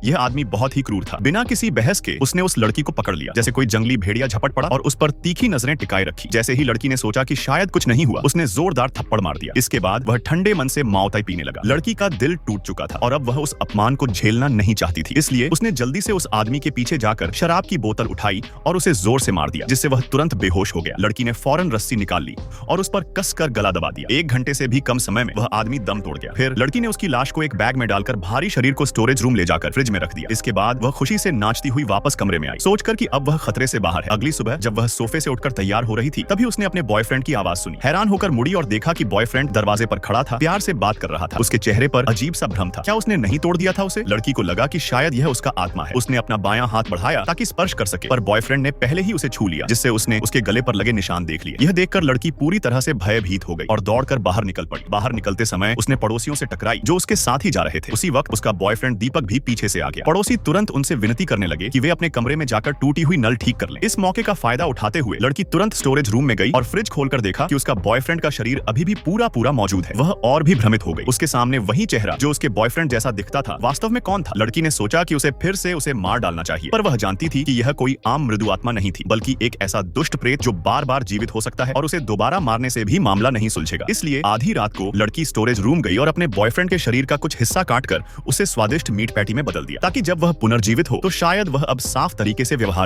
यह आदमी बहुत ही क्रूर था। बिना किसी बहस के उसने उस लड़की को पकड़ लिया, जैसे कोई जंगली भेड़िया झपट पड़ा और उस पर तीखी नजरें टिकाए रखी। जैसे ही लड़की ने सोचा कि शायद कुछ नहीं हुआ, उसने जोरदार थप्पड़ मार दिया। इसके बाद वह ठंडे मन से माओताई पीने लगा। लड़की का दिल टूट चुका था और अब वह उस अपमान को झेलना नहीं चाहती थी, इसलिए उसने जल्दी से उस आदमी के पीछे जाकर शराब की बोतल उठाई और उसे जोर से मार दिया, जिससे वह तुरंत बेहोश हो गया। लड़की ने फौरन रस्सी निकाल ली और उस पर कसकर गला दबा दिया। 1 घंटे से भी कम समय में वह आदमी दम तोड़ गया। फिर लड़की ने उसकी लाश को एक बैग में डालकर भारी शरीर को स्टोरेज रूम ले जाकर फ्रिज में रख दिया। इसके बाद वह खुशी से नाचती हुई वापस कमरे में आई, सोचकर कि अब वह खतरे से बाहर है। अगली सुबह जब वह सोफे से उठकर तैयार हो रही थी, तभी उसने अपने बॉयफ्रेंड की आवाज सुनी। हैरान होकर मुड़ी और देखा कि बॉयफ्रेंड दरवाजे पर खड़ा था, प्यार से बात कर रहा था। उसके चेहरे पर अजीब सा भ्रम था। क्या उसने नहीं तोड़ दिया था उसे? लड़की को लगा कि शायद यह उसका आत्मा है। उसने अपना बायां हाथ बढ़ाया ताकि स्पर्श कर सके, पर बॉयफ्रेंड ने पहले ही उसे छू लिया, जिससे उसने उसके गले पर लगे निशान देख लिए। यह देखकर लड़की पूरी तरह से भयभीत हो गई और दौड़कर बाहर निकल पड़ी। बाहर निकलते समय उसने पड़ोसियों से टकराई जो उसके साथ ही जा रहे थे। उसी वक्त उसका बॉयफ्रेंड दीपक भी पीछे से आ गया। पड़ोसी तुरंत उनसे विनती करने लगे कि वे अपने कमरे में जाकर टूटी हुई नल ठीक कर लें। इस मौके का फायदा उठाते हुए लड़की तुरंत स्टोरेज रूम में गई और फ्रिज खोलकर देखा कि उसका बॉयफ्रेंड का शरीर अभी भी पूरा मौजूद है। वह और भी भ्रमित हो गई। उसके सामने वही चेहरा जो उसके बॉयफ्रेंड जैसा दिखता था, वास्तव में कौन था? लड़की ने सोचा कि उसे फिर से उसे मार डालना चाहिए, पर वह जानती थी कि यह कोई आम मृदु आत्मा नहीं थी, बल्कि एक ऐसा दुष्ट प्रेत जो बार-बार जीवित हो सकता है और उसे दोबारा मारने से भी मामला नहीं सुलझेगा। इसलिए आधी रात को लड़की स्टोरेज रूम गई और अपने बॉयफ्रेंड के शरीर का कुछ हिस्सा काटकर उसे स्वादिष्ट मीट पैटी में बदल दिया, ताकि जब वह पुनर्जीवित हो तो शायद वह अब साफ तरीके से व्यवहार